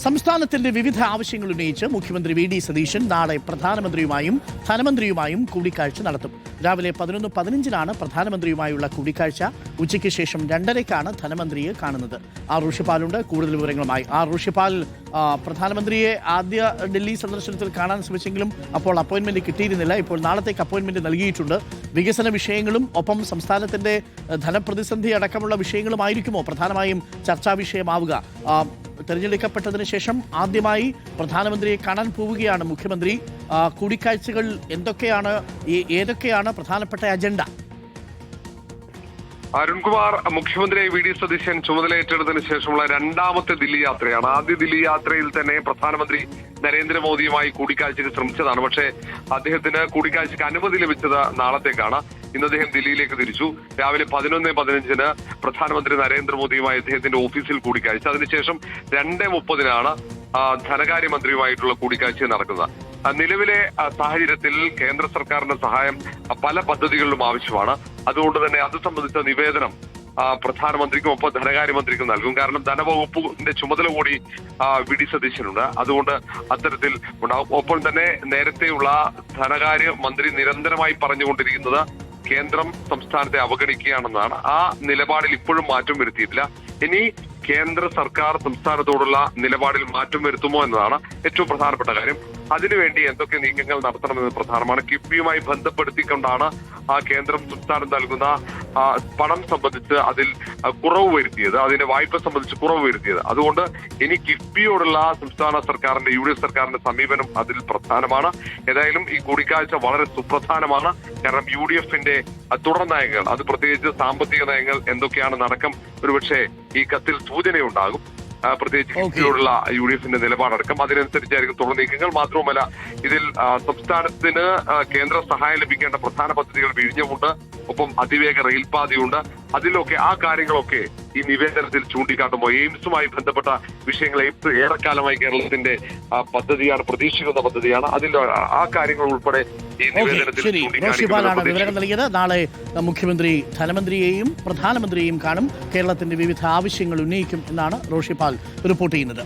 സംസ്ഥാനത്തിന്റെ വിവിധ ആവശ്യങ്ങൾ ഉന്നയിച്ച് മുഖ്യമന്ത്രി വി.ഡി. സതീശൻ നാളെ പ്രധാനമന്ത്രിയുമായും ധനമന്ത്രിയുമായും കൂടിക്കാഴ്ച നടത്തും. രാവിലെ 11:15 പ്രധാനമന്ത്രിയുമായുള്ള കൂടിക്കാഴ്ച. ഉച്ചയ്ക്ക് ശേഷം 2:30 ധനമന്ത്രിയെ കാണുന്നത്. ആർ ഋഷിപാലുണ്ട് കൂടുതൽ വിവരങ്ങളുമായി. ആർ ഋഷിപാൽ, പ്രധാനമന്ത്രിയെ ആദ്യ ഡൽഹി സന്ദർശനത്തിൽ കാണാൻ ശ്രമിച്ചെങ്കിലും അപ്പോൾ അപ്പോയിന്റ്മെന്റ് കിട്ടിയിരുന്നില്ല. ഇപ്പോൾ നാളത്തേക്ക് അപ്പോയിന്റ്മെന്റ് നൽകിയിട്ടുണ്ട്. വികസന വിഷയങ്ങളും ഒപ്പം സംസ്ഥാനത്തിന്റെ ധനപ്രതിസന്ധി അടക്കമുള്ള വിഷയങ്ങളുമായിരിക്കുമോ പ്രധാനമായും ചർച്ചാ വിഷയമാവുക? തെരഞ്ഞെടുക്കപ്പെട്ടതിന് ശേഷം ആദ്യമായി പ്രധാനമന്ത്രിയെ കാണാൻ പോവുകയാണ് മുഖ്യമന്ത്രി. കൂടിക്കാഴ്ചകൾ എന്തൊക്കെയാണ്, ഏതൊക്കെയാണ് പ്രധാനപ്പെട്ട അജണ്ട? അരുൺകുമാർ, മുഖ്യമന്ത്രി വി.ഡി. സതീശൻ ചുമതലയേറ്റെടുത്തതിന് ശേഷമുള്ള രണ്ടാമത്തെ ദില്ലി യാത്രയാണ്. ആദ്യ ദില്ലി യാത്രയിൽ തന്നെ പ്രധാനമന്ത്രി നരേന്ദ്രമോദിയുമായി കൂടിക്കാഴ്ചയ്ക്ക് ശ്രമിച്ചതാണ്. പക്ഷേ അദ്ദേഹത്തിന് കൂടിക്കാഴ്ചയ്ക്ക് അനുമതി ലഭിച്ചത് നാളത്തേക്കാണ്. ഇന്ന് അദ്ദേഹം ദില്ലിയിലേക്ക് തിരിച്ചു. രാവിലെ 11:15 പ്രധാനമന്ത്രി നരേന്ദ്രമോദിയുമായി അദ്ദേഹത്തിന്റെ ഓഫീസിൽ കൂടിക്കാഴ്ച. അതിനുശേഷം 2:30 ധനകാര്യമന്ത്രിയുമായിട്ടുള്ള കൂടിക്കാഴ്ച നടക്കുന്നത്. നിലവിലെ സാഹചര്യത്തിൽ കേന്ദ്ര സർക്കാരിന്റെ സഹായം പല പദ്ധതികളിലും ആവശ്യമാണ്. അതുകൊണ്ട് തന്നെ അത് സംബന്ധിച്ച നിവേദനം പ്രധാനമന്ത്രിക്കും ഒപ്പം ധനകാര്യമന്ത്രിക്കും നൽകും. കാരണം ധനവകുപ്പിന്റെ ചുമതല കൂടി വി.ഡി. സതീശനുണ്ട്. അതുകൊണ്ട് അത്തരത്തിൽ ഉണ്ടാകും. ഒപ്പം തന്നെ നേരത്തെയുള്ള ധനകാര്യമന്ത്രി നിരന്തരമായി പറഞ്ഞുകൊണ്ടിരിക്കുന്നത് കേന്ദ്രം സംസ്ഥാനത്തെ അവഗണിക്കുകയാണെന്നാണ്. ആ നിലപാടിൽ ഇപ്പോഴും മാറ്റം വരുത്തിയിട്ടില്ല. ഇനി കേന്ദ്ര സർക്കാർ സംസ്ഥാനത്തോടുള്ള നിലപാടിൽ മാറ്റം വരുത്തുമോ എന്നതാണ് ഏറ്റവും പ്രധാനപ്പെട്ട കാര്യം. അതിനുവേണ്ടി എന്തൊക്കെ നീക്കങ്ങൾ നടത്തണമെന്ന് പ്രധാനമാണ്. കിഫ്ബിയുമായി ബന്ധപ്പെടുത്തിക്കൊണ്ടാണ് കേന്ദ്രം സംസ്ഥാനം നൽകുന്ന പണം സംബന്ധിച്ച് അതിൽ കുറവ് വരുത്തിയത്, അതിന്റെ വായ്പ സംബന്ധിച്ച് കുറവ് വരുത്തിയത്. അതുകൊണ്ട് ഇനി കിഫ്ബിയോടുള്ള സംസ്ഥാന സർക്കാരിന്റെ യു.ഡി.എഫ് സർക്കാരിന്റെ സമീപനം അതിൽ പ്രധാനമാണ്. ഏതായാലും ഈ കൂടിക്കാഴ്ച വളരെ സുപ്രധാനമാണ്. കാരണം യു.ഡി.എഫിന്റെ തുടർ നയങ്ങൾ, അത് പ്രത്യേകിച്ച് സാമ്പത്തിക നയങ്ങൾ എന്തൊക്കെയാണെന്ന് അടക്കം ഒരുപക്ഷെ ഈ കത്തിൽ സൂചനയുണ്ടാകും. പ്രത്യേകിച്ച് കിഫ്ബിയോടുള്ള യു.ഡി.എഫിന്റെ നിലപാടടക്കം അതിനനുസരിച്ചായിരിക്കും തുടർ നീക്കങ്ങൾ. മാത്രവുമല്ല, ഇതിൽ സംസ്ഥാനത്തിന് കേന്ദ്ര സഹായം ലഭിക്കേണ്ട പ്രധാന പദ്ധതികൾ വിഴിഞ്ഞമുണ്ട്, ഒപ്പം അതിവേഗ റെയിൽപാതയുണ്ട്. അതിലൊക്കെ ആ കാര്യങ്ങളൊക്കെ ഈ നിവേദനത്തിൽ ചൂണ്ടിക്കാട്ടുമ്പോൾ എയിംസുമായി ബന്ധപ്പെട്ട വിഷയങ്ങൾ ഏറെക്കാലമായി കേരളത്തിന്റെ പദ്ധതിയാണ്, പ്രതീക്ഷിക്കുന്ന പദ്ധതിയാണ്. അതിൽ ആ കാര്യങ്ങൾ ഉൾപ്പെടെ ഈ നിവേദനത്തിൽ വിവരങ്ങൾ നൽകിയത്. നാളെ മുഖ്യമന്ത്രി ധനമന്ത്രിയെയും പ്രധാനമന്ത്രിയെയും കാണും. കേരളത്തിന്റെ വിവിധ ആവശ്യങ്ങൾ ഉന്നയിക്കും എന്നാണ് ഋഷിപാൽ റിപ്പോർട്ട് ചെയ്യുന്നത്.